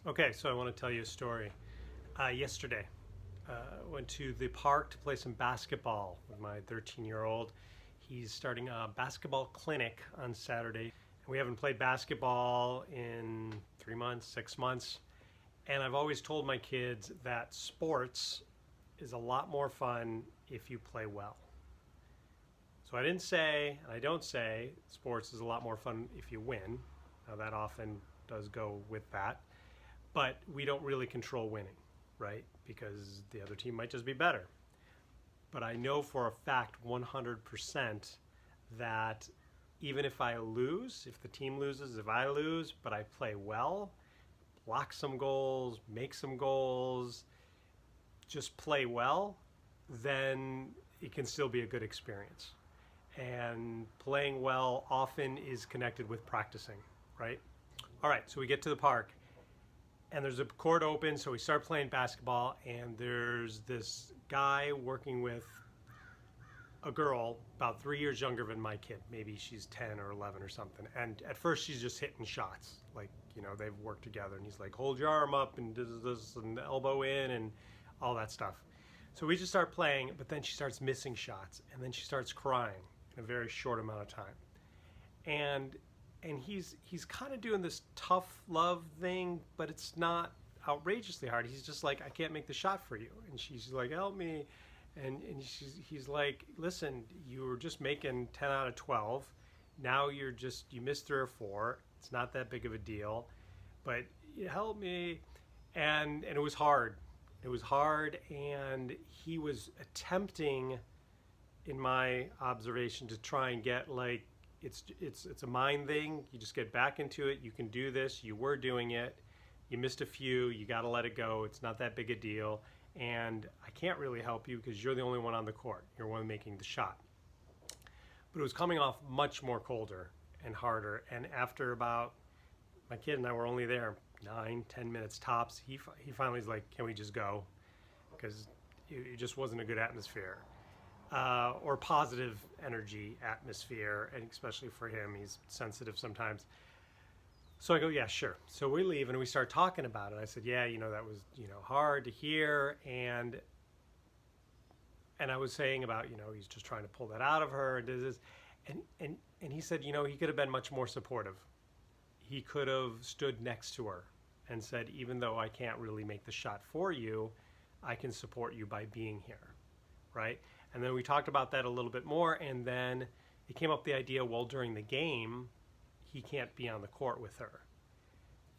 Okay, so I want to tell you a story. Yesterday, went to the park to play some basketball with my 13-year-old. He's starting a basketball clinic on Saturday. We haven't played basketball in 3 months, 6 months. And I've always told my kids that sports is a lot more fun if you play well. So I didn't say, and I don't say, sports is a lot more fun if you win. Now that often does go with that. But we don't really control winning, right? Because the other team might just be better. But I know for a fact 100% that even if I lose, if the team loses, if I lose, but I play well, block some goals, make some goals, just play well, then it can still be a good experience. And playing well often is connected with practicing, right? All right, so we get to the park and there's a court open, so we start playing basketball, and there's this guy working with a girl about 3 years younger than my kid. Maybe she's 10 or 11 or something. And at first she's just hitting shots. Like, they've worked together, and he's like, hold your arm up and this and elbow in and all that stuff. So we just start playing, but then she starts missing shots, and then she starts crying in a very short amount of time. And he's kind of doing this tough love thing, but it's not outrageously hard. He's just like, I can't make the shot for you. And she's like, help me. And he's like, listen, you were just making 10 out of 12. Now you missed 3 or 4. It's not that big of a deal, but help me. And it was hard. It was hard, and he was attempting, in my observation, to try and get like, it's a mind thing. You just get back into it. You can do this. You were doing it. You missed a few. You got to let it go. It's not that big a deal. And I can't really help you because you're the only one on the court. You're the one making the shot. But it was coming off much more colder and harder. And after about, my kid and I were only there 9-10 minutes tops, he finally was like, can we just go? Because it just wasn't a good atmosphere. Or positive energy atmosphere, and especially for him, he's sensitive sometimes. So I go, yeah, sure. So we leave and we start talking about it. I said, yeah, that was, hard to hear. And I was saying about, he's just trying to pull that out of her and this. And he said, he could have been much more supportive. He could have stood next to her and said, even though I can't really make the shot for you, I can support you by being here, right? And then we talked about that a little bit more, and then it came up the idea, well, during the game, he can't be on the court with her.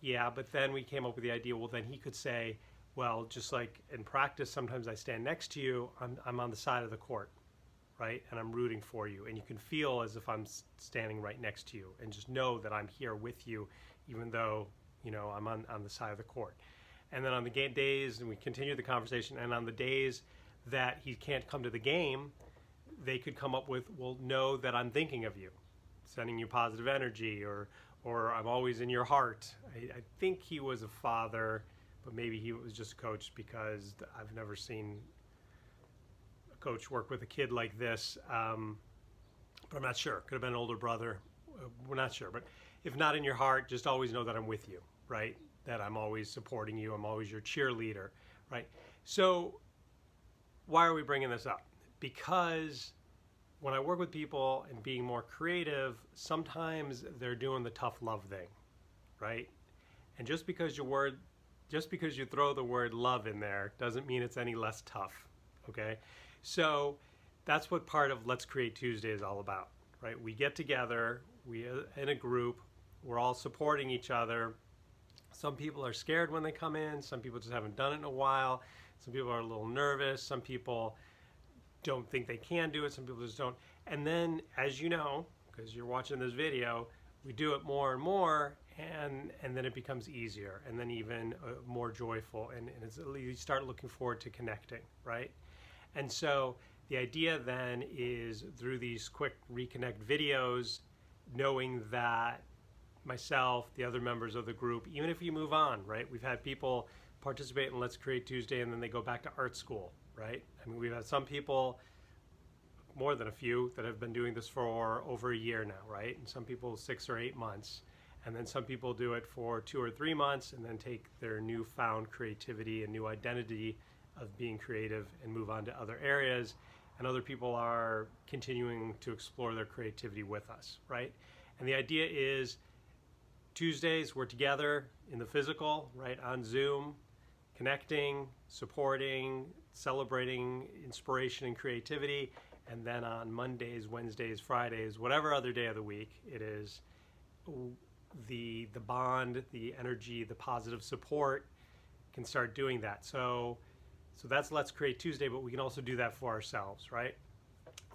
Yeah, but then we came up with the idea, well, then he could say, well, just like in practice, sometimes I stand next to you, I'm on the side of the court, right? And I'm rooting for you. And you can feel as if I'm standing right next to you, and just know that I'm here with you, even though, I'm on the side of the court. And then on the game days, and we continued the conversation, and on the days that he can't come to the game, they could come up with, well, know that I'm thinking of you, sending you positive energy, or I'm always in your heart. I think he was a father, but maybe he was just a coach, because I've never seen a coach work with a kid like this. But I'm not sure. Could have been an older brother. We're not sure. But if not in your heart, just always know that I'm with you, right? That I'm always supporting you. I'm always your cheerleader, right? So why are we bringing this up? Because when I work with people and being more creative, sometimes they're doing the tough love thing, right? And just because you throw the word love in there doesn't mean it's any less tough, okay? So that's what part of Let's Create Tuesday is all about, right? We get together, we in a group, we're all supporting each other. Some people are scared when they come in. Some people just haven't done it in a while. Some people are a little nervous. Some people don't think they can do it. Some people just don't. And then, as you know, because you're watching this video, we do it more and more, and then it becomes easier, and then even more joyful, and you start looking forward to connecting, right? And so the idea then is, through these quick reconnect videos, knowing that myself, the other members of the group, even if you move on, right? We've had people participate in Let's Create Tuesday and then they go back to art school, right? I mean, we've had some people, more than a few, that have been doing this for over a year now, right? And some people 6 or 8 months. And then some people do it for 2 or 3 months and then take their newfound creativity and new identity of being creative and move on to other areas. And other people are continuing to explore their creativity with us, right? And the idea is Tuesdays we're together in the physical, right, on Zoom, connecting, supporting, celebrating inspiration and creativity. And then on Mondays, Wednesdays, Fridays, whatever other day of the week it is, the bond, the energy, the positive support can start doing that. So that's Let's Create Tuesday, but we can also do that for ourselves, right?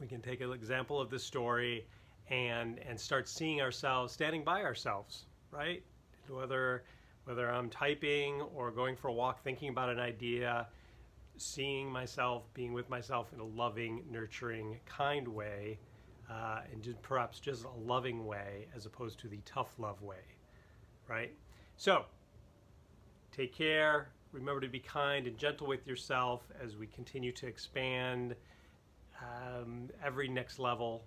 We can take an example of this story and start seeing ourselves, standing by ourselves, right? Whether I'm typing or going for a walk, thinking about an idea, seeing myself, being with myself in a loving, nurturing, kind way, and perhaps just a loving way as opposed to the tough love way, right? So take care. Remember to be kind and gentle with yourself as we continue to expand every next level,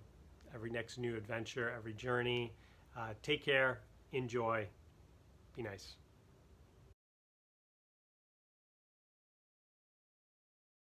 every next new adventure, every journey. Take care. Enjoy. Be nice.